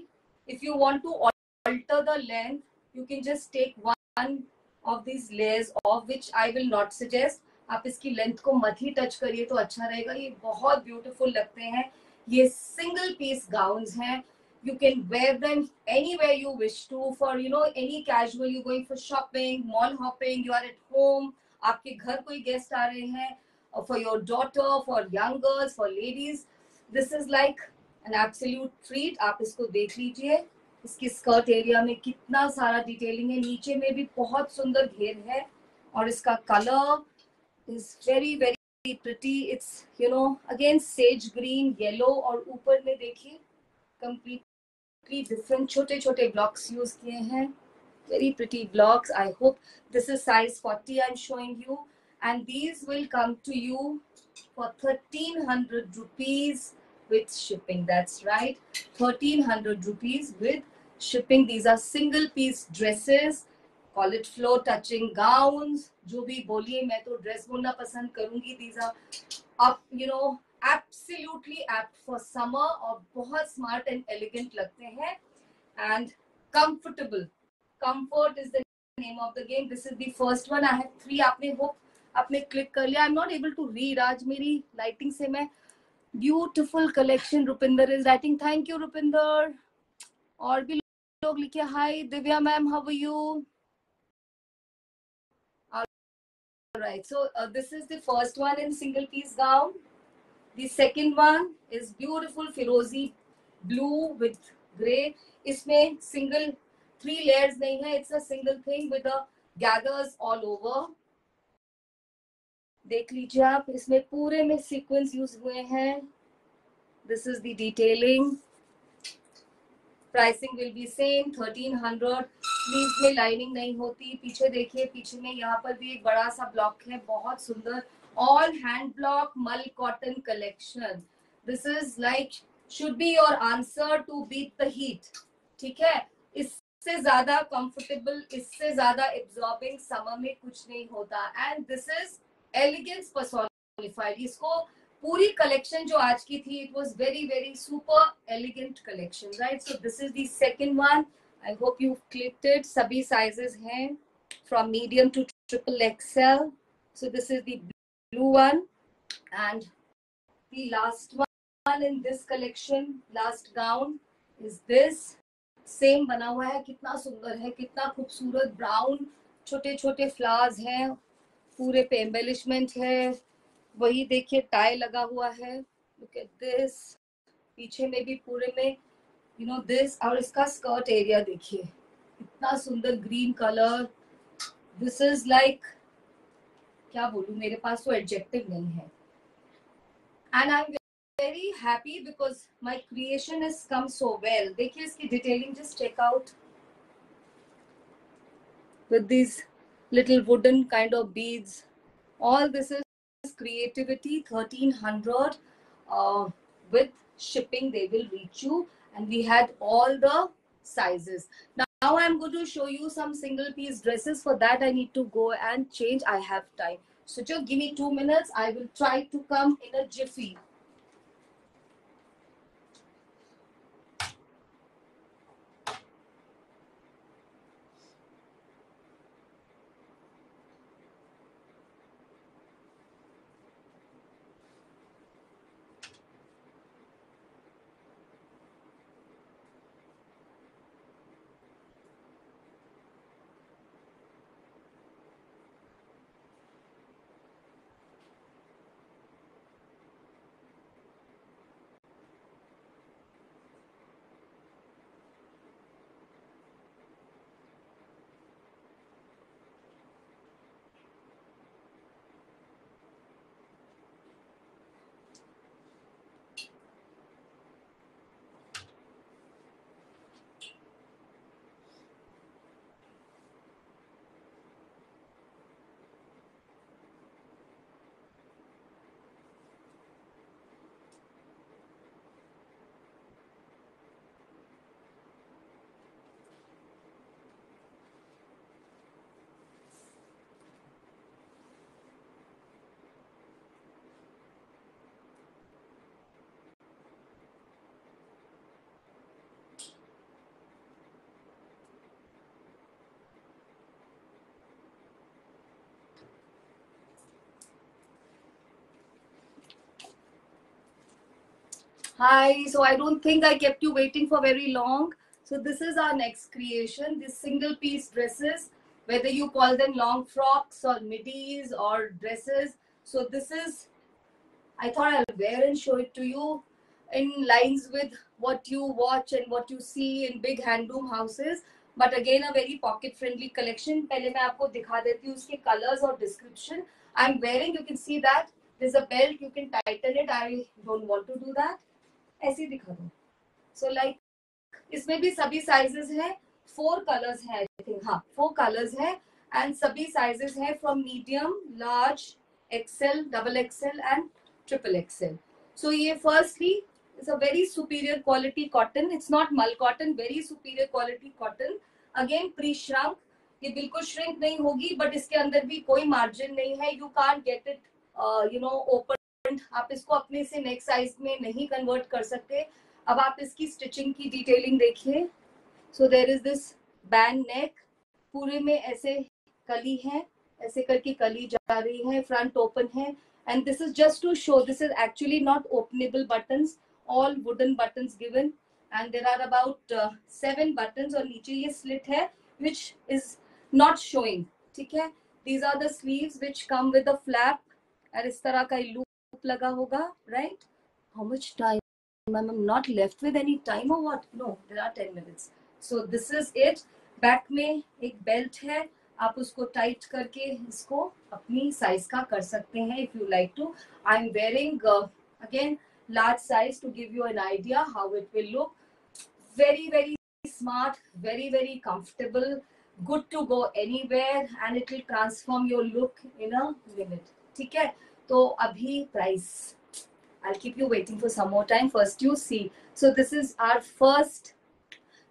if you want to alter the length you can just take one of these layers off, which I will not suggest. आप इसकी length को मत ही टच करिए तो अच्छा रहेगा. ये बहुत ब्यूटीफुल लगते हैं. ये सिंगल पीस गाउन्स हैं. You can wear them anywhere you wish to, for any casual. You're going for shopping, mall hopping, you are at home, आपके घर कोई गेस्ट आ रहे हैं, for your daughter, for young girls, for ladies. This is like an absolute treat. आप इसको देख लीजिए. इसकी स्कर्ट एरिया में कितना सारा डिटेलिंग है. नीचे में भी बहुत सुंदर घेर है, और इसका colour is very very pretty. It's again sage green, yellow, और ऊपर में देखिए कंप्लीट different छोटे blocks यूज किए हैं. Very pretty blocks. I hope this is size 40 I'm showing you. and these will come to you for 1300 rupees with shipping. That's right, 1300 rupees with shipping. These are single piece dresses, call it floor touching gowns, जो भी बोलिए, मैं तो dress बोलना पसंद करूंगी. These are up, you know, absolutely apt for summer और बहुत smart and elegant लगते हैं and comfortable. Comfort is the name of the game. This is the first one. I have 3. आपने hope आपने click कर लिया. I'm not able to read. आज मेरी lighting से मैं beautiful collection. Rupinder is writing. Thank you, Rupinder. और भी लोग लिखे. Hi, Divya ma'am. How are you? All right. So this is the first one in single piece gown. The second one is beautiful Firozi blue with grey. इसमें single 3 layers नहीं है. It's a single thing with the gathers all over. देख लीजिए आप, इसमें पूरे में sequins use हुए हैं. This is the detailing. Pricing will be same 1300. Sleeves में lining नहीं होती. पीछे देखिए, पीछे में यहाँ पर भी एक बड़ा सा block है, बहुत सुंदर. All hand block mull cotton collection. This is like should be your answer to beat the heat. ठीक है, इससे ज़्यादा comfortable, इससे ज़्यादा absorbing summer में कुछ नहीं होता. And this is elegance personified. इसको पूरी collection जो आज की थी, it was very very super elegant collection, right? So this is the second one. I hope you've clicked it. सभी sizes हैं from medium to triple XL. So this is the blue one, and the last one in this collection, last gown, is this. Same बना हुआ है, कितना सुंदर है, कितना खूबसूरत. ब्राउन छोटे छोटे फ्लावर्स हैं, पूरे पे एम्बेलिशमेंट है. वही देखिए टाई लगा हुआ है. Look at this. पीछे में भी पूरे में you know this. और इसका स्कर्ट एरिया देखिए, इतना सुंदर green colour. This is like, क्या बोलूं, मेरे पास तो एडजेक्टिव नहीं है. And I'm very happy because my creation has come so well. देखिए इसकी detailing, just check out with these little wooden kind of beads. All this is creativity. 1300 with shipping they will reach you, and we had all the sizes. Now I'm going to show you some single piece dresses. For that I need to go and change. I have time, so just give me 2 minutes. I will try to come in a jiffy. Hi, so I don't think I kept you waiting for very long. So this is our next creation, these single piece dresses, whether you call them long frocks or middies or dresses. So this is, I thought I'll wear and show it to you in lines with what you watch and what you see in big handloom houses. But again, a very pocket friendly collection. पहले मैं आपको दिखा देती हूँ उसके colors और description. I'm wearing, you can see that there's a belt, you can tighten it. I don't want to do that. ऐसे दिखा दो. So like इसमें भी सभी sizes हैं, 4 colors हैं, I think. हाँ, 4 colors हैं, एंड सभी साइजेस हैं from medium, large, XL, double XL and triple XL. So ये firstly it's a very superior quality cotton. It's not mull cotton, very superior quality cotton. Again pre shrunk, ये बिल्कुल shrink नहीं होगी, but इसके अंदर भी कोई मार्जिन नहीं है. You can't get it open. आप इसको अपने से नेक साइज में नहीं कन्वर्ट कर सकते. अब आप इसकी स्टिचिंग की डिटेलिंग देखिए. So there is this band neck, पूरे में ऐसे कली है, ऐसे करके कली जा रही है, फ्रंट ओपन है. And this is just to show, this is actually not openable buttons, all wooden buttons given. And there are about 7 buttons. और नीचे ये स्लिट है which is not showing. ठीक है. These are the sleeves which come with a flap. और इस तरह का लूप लगा होगा, right? How much time? I'm not left with any time or what? No, there are 10 minutes. So this is it. Back में एक belt है, आप उसको टाइट करके इसको अपनी साइज का कर सकते हैं if you like to. I'm wearing again large size to give you an idea how it will look. Very smart, very comfortable, good to go anywhere, and it will transform your look in a minute. ठीक है. तो अभी price, I'll keep you waiting for some more time. First you see. So this is our first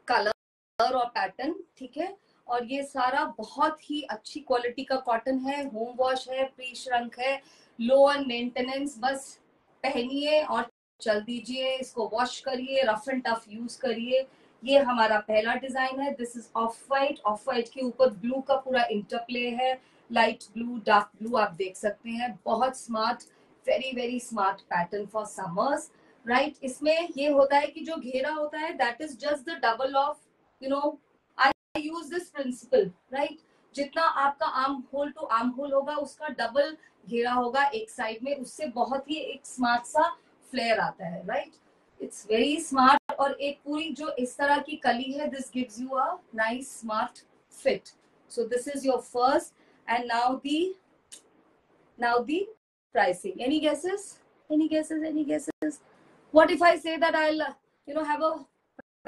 color और pattern. ठीक है. और ये सारा बहुत ही अच्छी क्वालिटी का कॉटन है, होम वॉश है, प्री श्रंक है, लो ऑन मेंटेनेंस. बस पहनिए और चल दीजिए. इसको वॉश करिए, रफ एंड टफ यूज करिए. ये हमारा पहला डिजाइन है. This is of white. Of white के ऊपर ब्लू का पूरा इंटरप्ले है, लाइट ब्लू, डार्क ब्लू आप देख सकते हैं. बहुत smart, very smart pattern for summers, right. इसमें ये होता है कि जो घेरा होता है that is just the double of, you know, I use this principle, right. जितना आपका arm hole to arm hole होगा उसका डबल घेरा होगा एक साइड में. उससे बहुत ही एक स्मार्ट सा फ्लेयर आता है, राइट. It's very smart. और एक पूरी जो इस तरह की कली है, this gives you a nice smart fit. So this is your first. And now the pricing. Any guesses? What if I say that I'll have a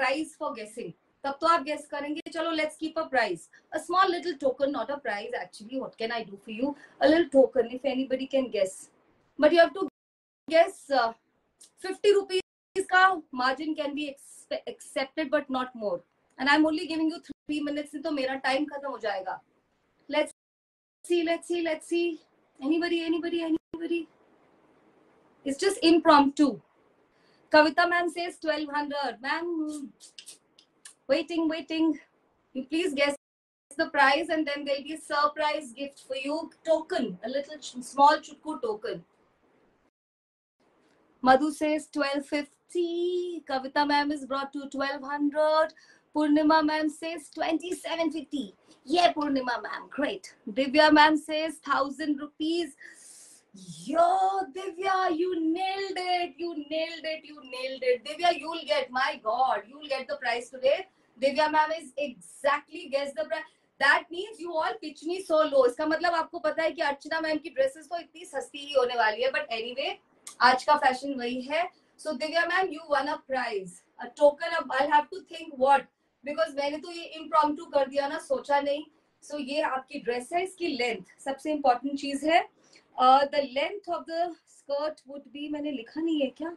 price for guessing? तब तो आप guess करेंगे. चलो, let's keep a price, a small little token, not a price actually. What can I do for you? A little token, if anybody can guess. But you have to guess 50 rupees का margin can be accepted, but not more. And I'm only giving you 3 minutes, नहीं तो मेरा time खत्म हो जाएगा. Let's see. Anybody? It's just impromptu. Kavita ma'am says 1200. Ma'am, waiting. You please guess the price, and then there'll be a surprise gift for you. Token, a little small chutku token. Madhu says 1250. Kavita ma'am is brought to 1200. Purnima ma'am says 2750. Yeah, Purnima ma'am, great. Divya ma'am says 1000 rupees. Yo, Divya, you nailed it. Divya, you'll get, my God, you'll get the prize today. Divya ma'am is exactly guessed the price. That means you all pitch me so low. इसका मतलब आपको पता है कि अर्चना ma'am की dresses तो इतनी सस्ती ही होने वाली है. बट एनीवे, आज का फैशन वही है. So Divya ma'am, you won a prize, a token. अब I have to think what, because मैंने तो ये इम्प्रॉम्प्टू कर दिया ना, सोचा नहीं. सो ये आपकी ड्रेस है, इसकी लेंथ सबसे इंपॉर्टेंट चीज है. The length of the skirt would be, मैंने लिखा नहीं है क्या?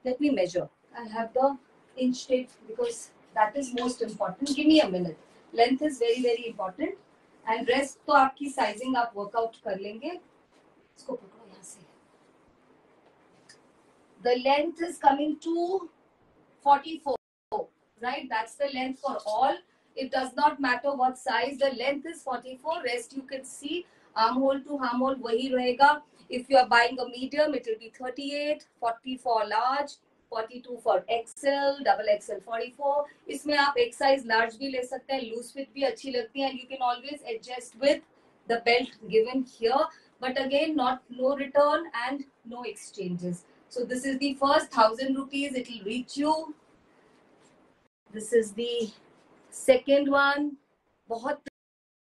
Let me measure. I have the inch tape because that is most important. Give me a minute. Length is very important. And rest तो आपकी sizing आप workout कर लेंगे. इसको पकड़ो यहाँ से. The length is coming to 44. Right? That's the length for all. It does not matter what size. The length is 44. Rest you can see. Armhole to armhole वही रहेगा. If you are buying a medium, it will be 38, 40 for large, 42 for XL, double XL 44. इसमें आप एक size large भी ले सकते हैं. Loose fit भी अच्छी लगती है. And you can always adjust with the belt given here. But again, no return and no exchanges. So this is the first 1000 rupees. It will reach you. This is the second one. बहुत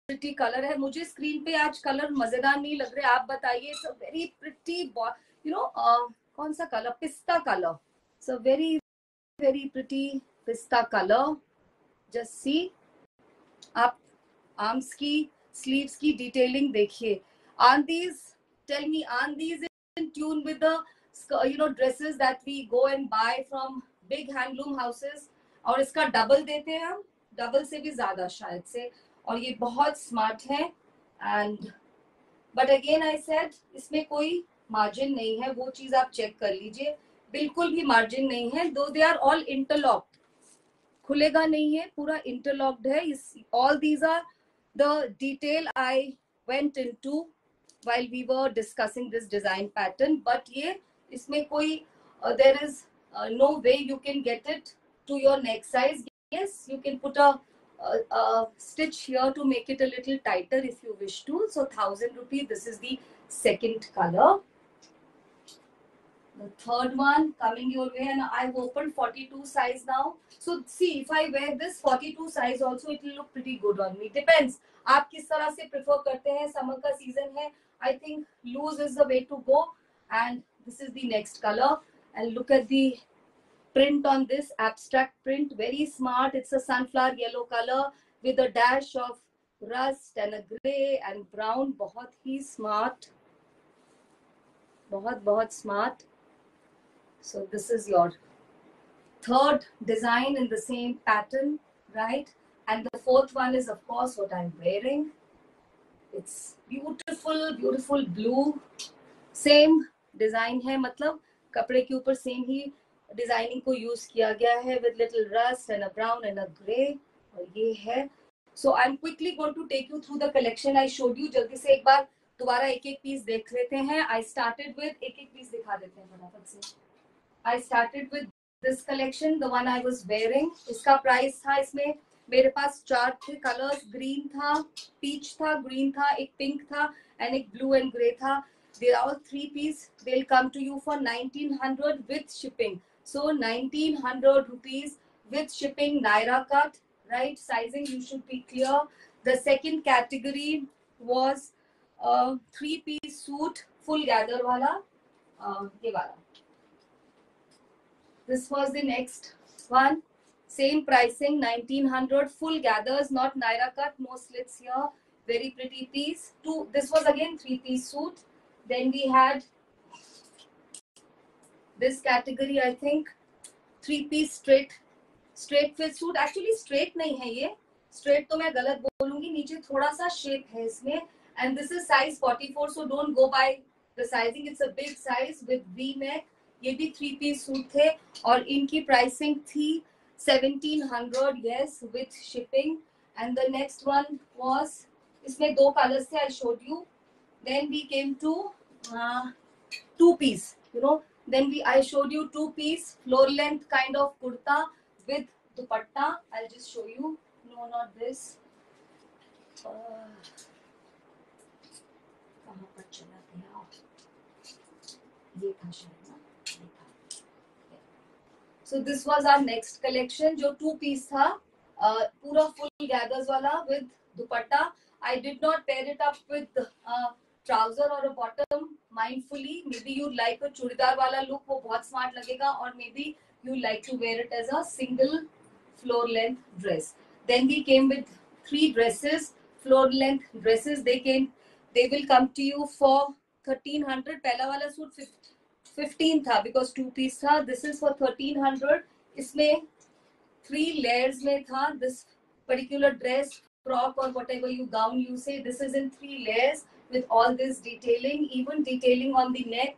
pretty colour है. मुझे screen पे आज colour मजेदार नहीं लग रहे, आप बताइए. इट्स अ वेरी प्रिटी, कौन सा कलर? पिस्ता कलर. सो वेरी प्रिटी पिस्ता कलर. जस्ट सी, आप आर्म्स की, स्लीव्स की डिटेलिंग देखिए. Aren't these, tell me, aren't these in tune with the dresses that we go and buy from big handloom houses? और इसका double देते हैं हम, डबल से भी ज्यादा शायद से, और ये बहुत स्मार्ट है. And but again I said, इसमें कोई मार्जिन नहीं है, वो चीज आप चेक कर लीजिए, बिल्कुल भी मार्जिन नहीं है. दो दे आर ऑल इंटरलॉक्ड, खुलेगा नहीं है, पूरा इंटरलॉक्ड है. All these are the detail I went into while we were discussing this design pattern. But ये इसमें कोई there is no way you can get it to your neck size. Yes, you can put a stitch here to make it a little tighter if you wish to. So 1,000 rupees. This is the second color. The third one coming your way, and I've opened 42 size now. So see, if I wear this 42 size also, it will look pretty good on me. Depends. आप किस तरह से prefer करते हैं, summer का season है. I think loose is the way to go. And this is the next color. And look at the print on this, abstract print, very smart. It's a sunflower yellow color with a dash of rust and a gray and brown. बहुत ही smart, बहुत smart. So this is your third design in the same pattern, right? And the fourth one is of course what I'm wearing. It's beautiful, beautiful blue. Same design है, मतलब कपड़े के ऊपर same ही designing को use किया गया है with little rust and a brown and a gray. और ये है. So I'm quickly going to take you through the collection I showed you. जल्दी से एक बार दोबारा एक एक पीस देख लेते हैं. I started with, एक एक पीस दिखा देते हैं फटाफट से. I started with this collection, the one I was wearing. इसका प्राइस था, इसमें मेरे पास 4 थे कलर्स. ग्रीन था, पीच था, ग्रीन था, एक पिंक था एंड एक ब्लू एंड ग्रे था. They are all 3 piece. They'll come to you for 1,900 with shipping. So 1,900 rupees with shipping, Naira cut, right? Sizing you should be clear. The second category was a 3-piece suit, full gather wala, ये वाला. This was the next one. Same pricing, 1,900, full gathers, not Naira cut, no slits here. Very pretty piece. This was again 3-piece suit. Then we had this category, I think, 3-piece straight fit suit. Actually straight नहीं है ये. Straight तो मैं गलत बोलूंगी, नीचे थोड़ा सा shape है इसमें. And this is size 44, so don't go by the sizing. It's a big size with V neck. ये भी 3-piece suit थे और इनकी pricing थी 1,700, yes, with shipping. And the next one was, इसमें 2 colors थे, I showed you. Then we came to 2-piece, then I showed you 2-piece floor length kind of kurta with dupatta. I'll just show you. No, not this. कहाँ पर चला गया? ये था शायद. So this was our next collection, जो 2-piece था, पूरा full gathers वाला with dupatta. I did not pair it up with trouser or a bottom mindfully. Maybe you like a churidar वाला look, वो बहुत smart लगेगा, or maybe you like to wear it as a single floor length dress. Then we came with 3 dresses, floor length dresses. They will come to you for 1,300. पहला वाला suit 15 था because 2-piece था. This is for 1,300. इसमें 3 layers में था. This particular dress, frock or whatever you gown you say, this is in 3 layers with all this detailing, even detailing on the neck,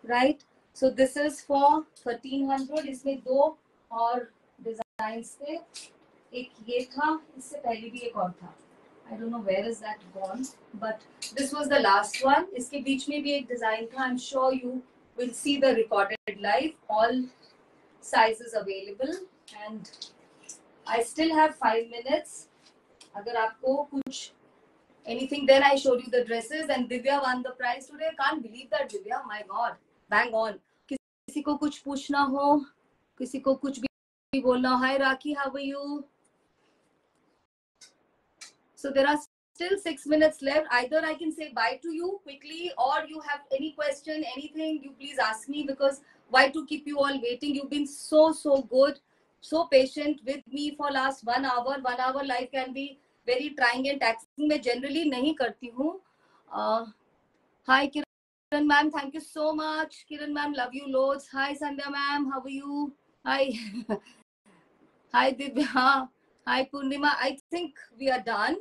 right? So this is for 1,300. इसमें 2 और designs थे. एक ये था, इससे पहले भी एक और था. I don't know where is that gone, but this was the last one. इसके बीच में भी एक design था. I'm sure you will see the recorded live. All sizes available, and I still have 5 minutes. अगर आपको कुछ anything, then I showed you the dresses, and Divya won the prize today. Can't believe that, Divya. My God, bang on. किसी को कुछ पूछना हो, किसी को कुछ भी बोलना. Hi Rakhi, how are you? So there are still 6 minutes left. Either I can say bye to you quickly, or you have any question, anything, you please ask me, because why to keep you all waiting? You've been so good, so patient with me for last 1 hour. 1 hour live can be very trying and taxing. मैं generally नहीं करती हूँ. Hi Kiran ma'am, thank you so much. Kiran ma'am, love you loads. Hi Sandhya ma'am, how are you? Hi. Hi Divya. Hi Purnima. I think we are done,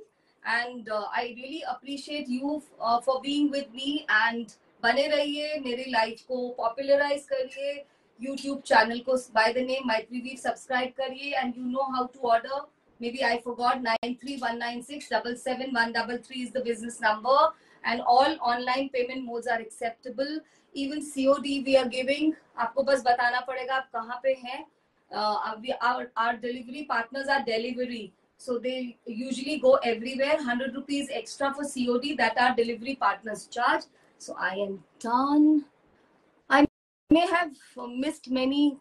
and I really appreciate you for being with me. And बने रहिए, मेरी life को popularize करिए, YouTube channel को by the name Mytriveer subscribe करिए, and you know how to order. Maybe I forgot 9319677133 is the business number, and all online payment modes are acceptable. Even COD we are giving. आपको बस बताना पड़ेगा आप कहाँ पे हैं. Our delivery partners are delivery, so they usually go everywhere. 100 rupees extra for COD that our delivery partners charge. So I am done. I may have missed many.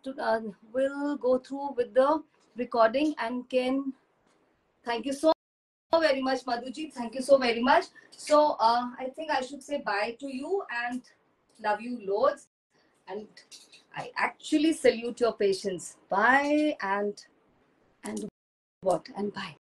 We'll go through with the recording. And Ken, thank you so very much, Madhuji. Thank you so very much. So I think I should say bye to you and love you loads. And I actually salute your patience. Bye and what? And bye.